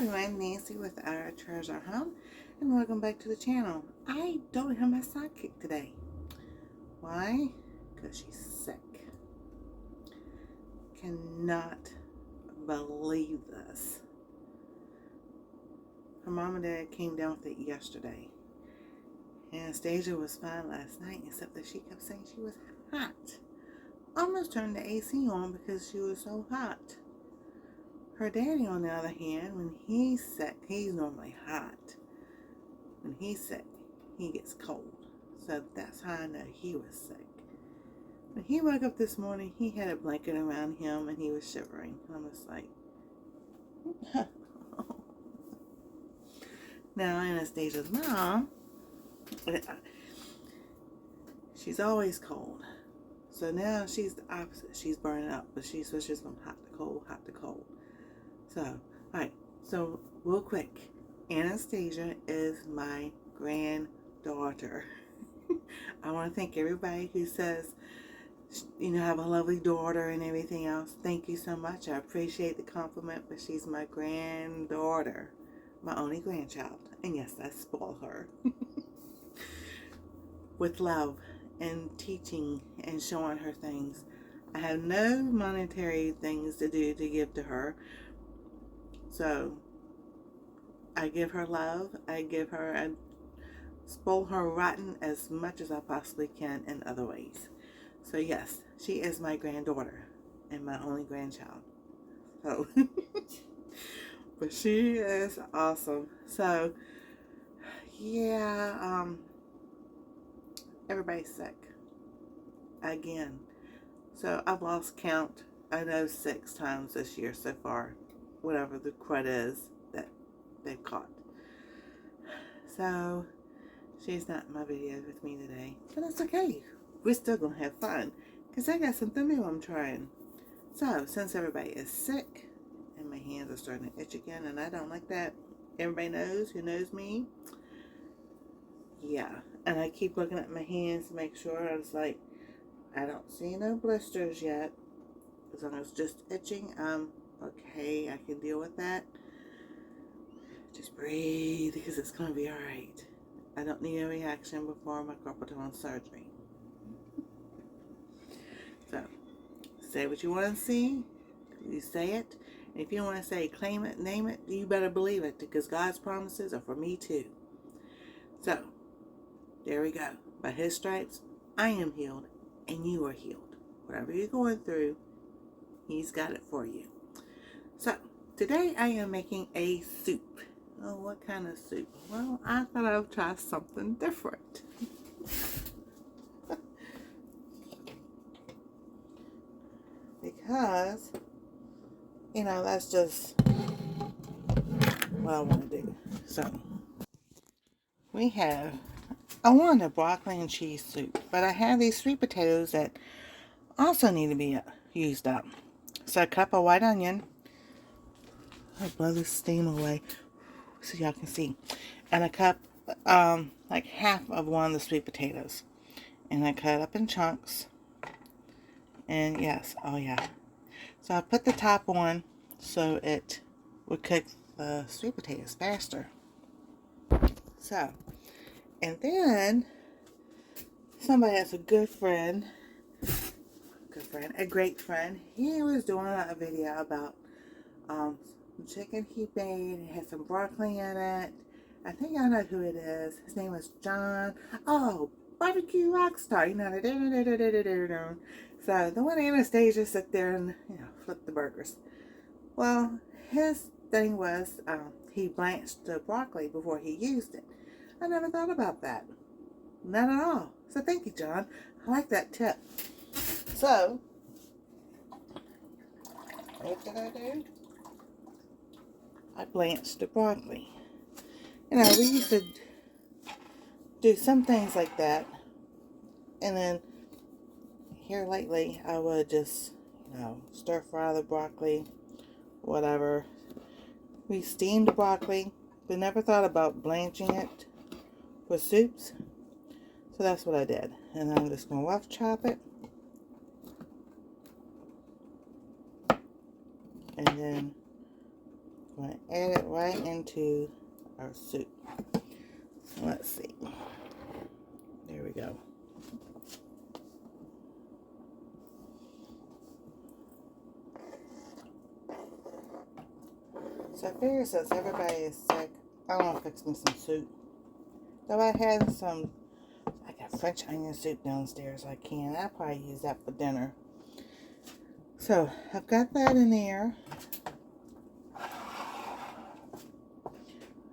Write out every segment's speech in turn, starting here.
everyone, Nancy with our treasure home, and welcome back to the channel. I don't have my sidekick today. Why? Because she's sick. Cannot believe this. Her mom and dad came down with it yesterday. Anastasia was fine last night, except that she kept saying she was hot. Almost turned the AC on because she was so hot. Her daddy, on the other hand, when he's sick, he's normally hot. When he's sick, he gets cold. So that's how I know he was sick. When he woke up this morning, he had a blanket around him and he was shivering. I was like, now Anastasia's mom, she's always cold. So now she's the opposite. She's burning up, but she switches from hot to cold, hot to cold. So, alright, so real quick, Anastasia is my granddaughter. I want to thank everybody who says, you know, have a lovely daughter and everything else. Thank you so much. I appreciate the compliment, but she's my granddaughter, my only grandchild. And yes, I spoil her with love and teaching and showing her things. I have no monetary things to do to give to her. So, I give her love, I spoil her rotten as much as I possibly can in other ways. So yes, she is my granddaughter and my only grandchild. So, but she is awesome. So, yeah, everybody's sick. Again. So, I've lost count, I know 6 times this year so far. Whatever the crud is that they've caught. So, she's not in my videos with me today. But that's okay. We're still going to have fun. Because I got something new I'm trying. So, since everybody is sick, and my hands are starting to itch again, and I don't like that. Everybody knows who knows me. Yeah. And I keep looking at my hands to make sure. I was like, I don't see no blisters yet. As long as it's just itching, okay, I can deal with that. Just breathe because it's going to be alright. I don't need a reaction before my carpal tunnel surgery. So, say what you want to see. You say it. And if you want to say claim it, name it, you better believe it because God's promises are for me too. So, there we go. By His stripes, I am healed and you are healed. Whatever you're going through, He's got it for you. So, today I am making a soup. Oh, what kind of soup? Well, I thought I would try something different. Because, you know, that's just what I want to do. So, I wanted a broccoli and cheese soup, but I have these sweet potatoes that also need to be used up. So, a cup of white onion. I'll blow this steam away so y'all can see. And a cup, like half of one of the sweet potatoes. And I cut it up in chunks. And yes, oh yeah. So I put the top on so it would cook the sweet potatoes faster. So, and then somebody that's a great friend, he was doing a video about chicken he made. It had some broccoli in it. I think I know who it is. His name is John. Oh, barbecue rockstar. You know, so the one Anastasia sit there and flip the burgers. Well, his thing was he blanched the broccoli before he used it. I never thought about that. Not at all. So thank you, John. I like that tip. So what did I do? I blanched the broccoli. You know, we used to do some things like that. And then here lately, I would just, stir fry the broccoli, whatever. We steamed the broccoli, but never thought about blanching it for soups. So that's what I did. And I'm just going to rough chop it. And then I'm going add it right into our soup. So let's see. There we go. So I figure since everybody is sick, I want to fix me some soup. Though I had some, I got French onion soup downstairs. I can. I'll probably use that for dinner. So I've got that in there.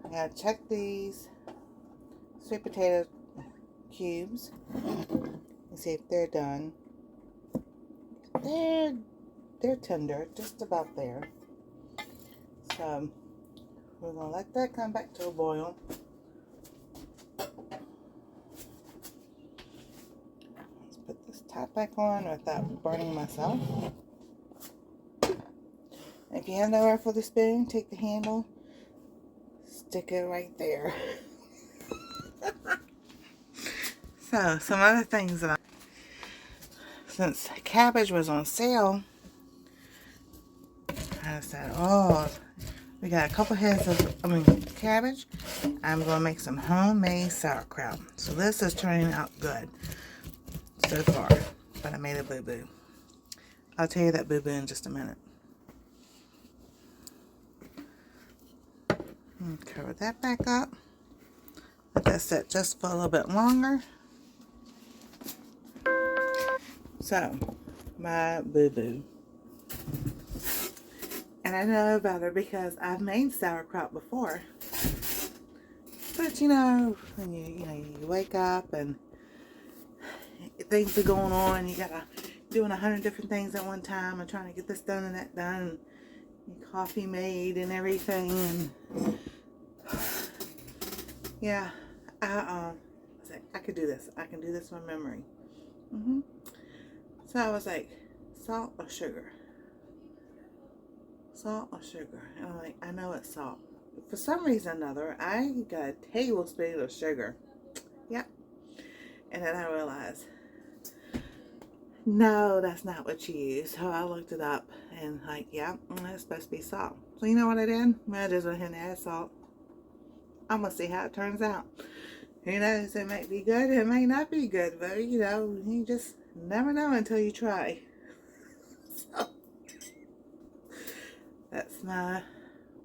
I gotta check these sweet potato cubes and see if they're done. They're tender, just about there. So we're gonna let that come back to a boil. Let's put this top back on without burning myself. If you have nowhere for the spoon, take the handle, stick it right there. So some other things that since cabbage was on sale, I said, oh, we got a couple heads of cabbage. I'm going to make some homemade sauerkraut. So this is turning out good so far, but I made a boo-boo. I'll tell you that boo-boo in just a minute. And cover that back up. Let that set just for a little bit longer. So, my boo-boo. And I know about her because I've made sauerkraut before. But you know, when you wake up and things are going on, you gotta doing 100 different things at one time and trying to get this done and that done, and coffee made and everything, and yeah, I was like, I could do this. I can do this from memory. So I was like, salt or sugar? Salt or sugar? And I'm like, I know it's salt. For some reason or another, I got a tablespoon of sugar. Yep. And then I realized, no, that's not what you use. So I looked it up and like, yeah, it's supposed to be salt. So you know what I did? I just went ahead and added salt. I'm going to see how it turns out. Who knows? It might be good. It might not be good. But, you know, you just never know until you try. So, that's my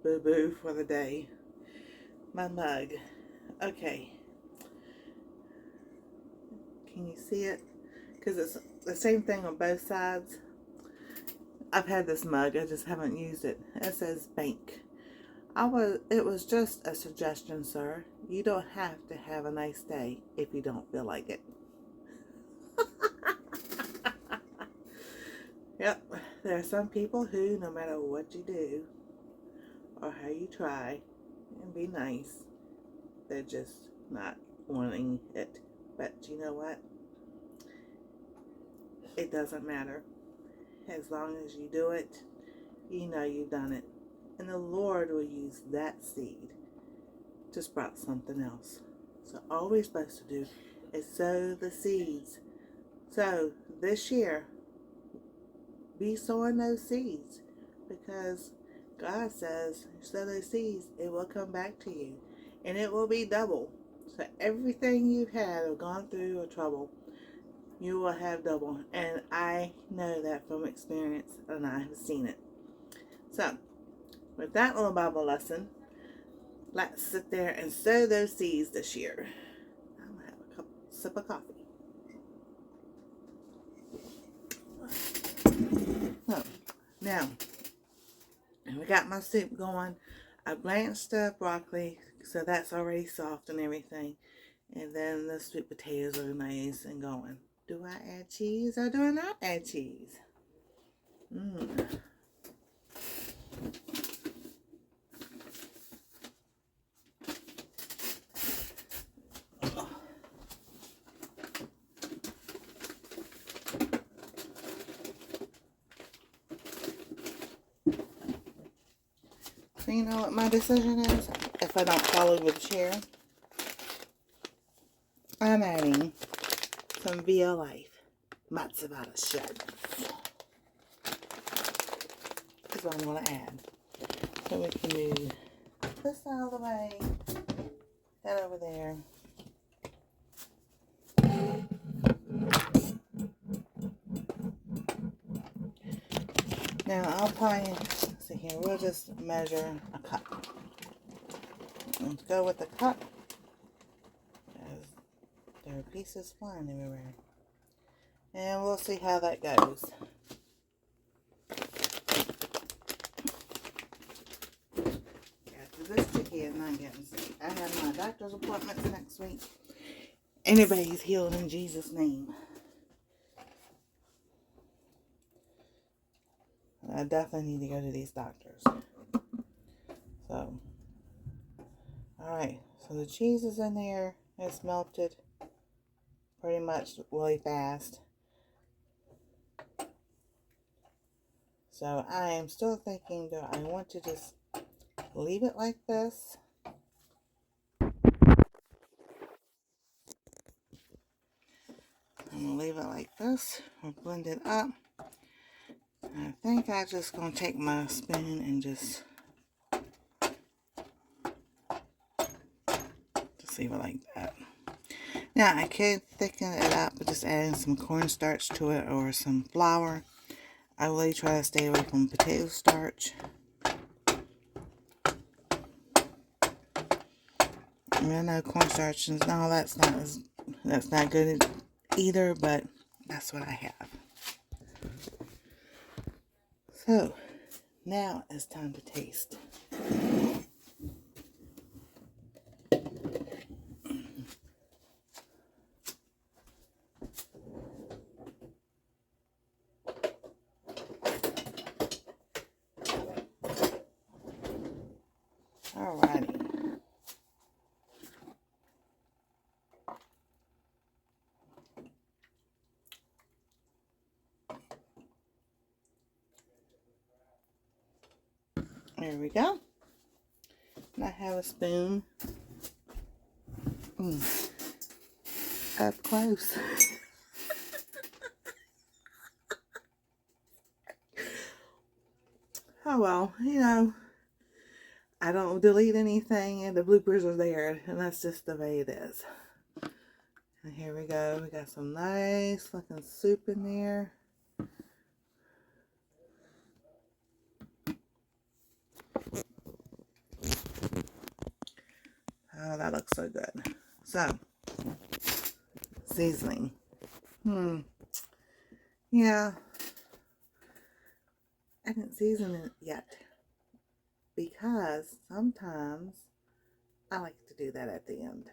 boo-boo for the day. My mug. Okay. Can you see it? Because it's the same thing on both sides. I've had this mug. I just haven't used it. It says bank. It was just a suggestion, sir. You don't have to have a nice day if you don't feel like it. Yep, there are some people who, no matter what you do or how you try and be nice, they're just not wanting it. But you know what? It doesn't matter. As long as you do it, you know you've done it. And the Lord will use that seed to sprout something else. So all we're supposed to do is sow the seeds. So this year, be sowing those seeds, because God says, sow those seeds, it will come back to you. And it will be double. So everything you've had or gone through or trouble, you will have double. And I know that from experience, and I have seen it. So, with that little Bible lesson, let's sit there and sow those seeds this year. I'm going to have a sip of coffee. So, now, we got my soup going. I blanched the broccoli, so that's already soft and everything. And then the sweet potatoes are nice and going. Do I add cheese or do I not add cheese? So you know what my decision is? If I don't follow with the chair, I'm adding some Via Life mozzarella shards. That's what I'm going to add. So we can move this out of the way, that over there. Now I'll probably, see here, we'll just measure a cup. Let's go with the cup, as there are pieces flying everywhere. And we'll see how that goes. After this chickie is not getting sick. I have my doctor's appointments next week. Anybody's healed in Jesus' name. I definitely need to go to these doctors. So, alright. So the cheese is in there. It's melted pretty much really fast. So I am still thinking, do I want to just leave it like this? I'm going to leave it like this. We'll blend it up. I think I'm just going to take my spoon and just leave it like that. Now I could thicken it up by just adding some cornstarch to it or some flour. I really try to stay away from potato starch. I mean, I know cornstarch and no, that's not good either, but that's what I have. So now it's time to taste. Alrighty. There we go. And I have a spoon. Up close. Oh well, you know, I don't delete anything and the bloopers are there, and that's just the way it is. And here we go. We got some nice looking soup in there. Oh, that looks so good. So, seasoning. Yeah, I didn't season it yet because sometimes I like to do that at the end.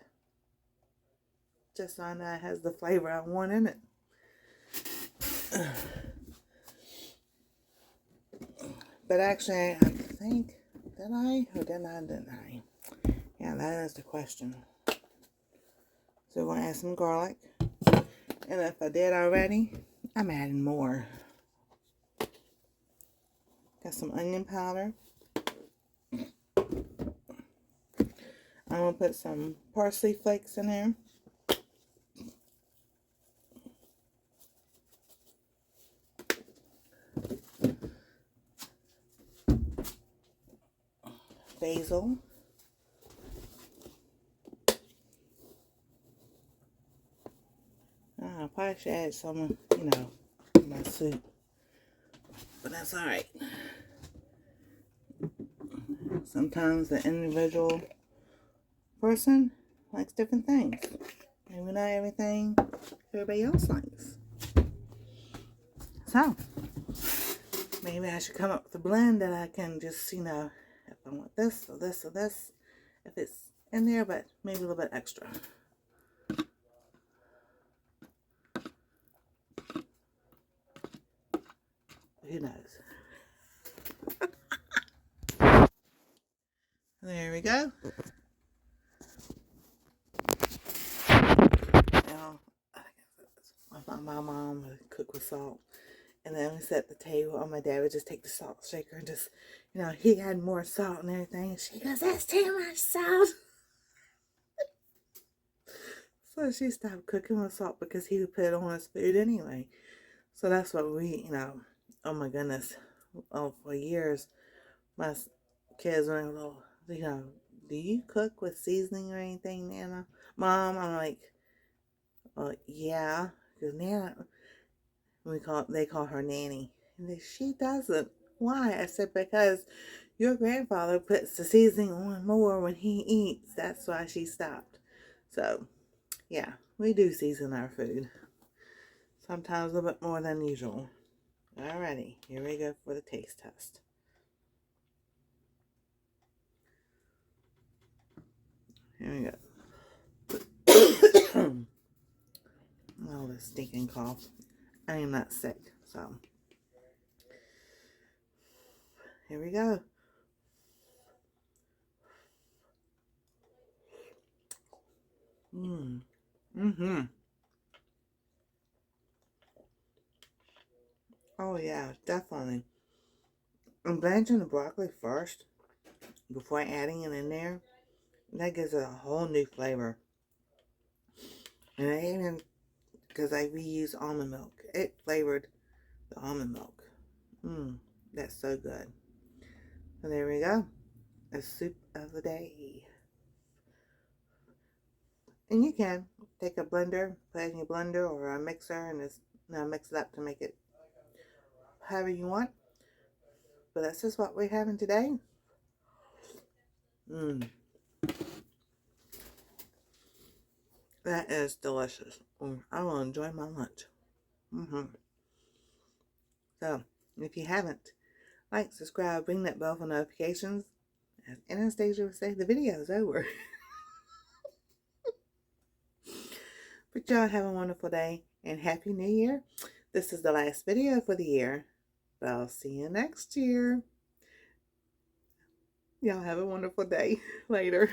Just so I know it has the flavor I want in it. But actually, I think, did I or didn't I? Yeah, that is the question. So we're going to add some garlic. And if I did already, I'm adding more. Got some onion powder. I'm going to put some parsley flakes in there. Basil. I probably should add some, you know, in my soup. But that's alright. Sometimes the individual person likes different things. Maybe not everything everybody else likes. So, maybe I should come up with a blend that I can just, you know, if I want this or this or this, if it's in there, but maybe a little bit extra. Who knows? There we go. Now, my mom would cook with salt. And then we set the table, and my dad would just take the salt shaker and just, you know, he had more salt and everything. And she goes, that's too much salt. So she stopped cooking with salt because he would put it on his food anyway. So that's what we, you know, oh my goodness. Oh, for years, my kids when they were little, do you cook with seasoning or anything, Nana? Mom, I'm like, yeah, because Nana, they call her Nanny. And she doesn't. Why? I said, because your grandfather puts the seasoning on more when he eats. That's why she stopped. So, yeah, we do season our food. Sometimes a little bit more than usual. Alrighty, here we go for the taste test. Here we go. Oh, this stinking cough. I am not sick, so here we go. Oh yeah, definitely. I'm blanching the broccoli first before adding it in there. That gives it a whole new flavor. And I even, because I reuse almond milk, it flavored the almond milk. That's so good. So there we go. A soup of the day. And you can take a blender, put it in your blender or a mixer, and just mix it up to make it however you want. But that's just what we're having today. That is delicious. I will enjoy my lunch. So, if you haven't, like, subscribe, ring that bell for notifications. As Anastasia would say, the video is over. But y'all have a wonderful day and Happy New Year. This is the last video for the year. But I'll see you next year. Y'all have a wonderful day. Later.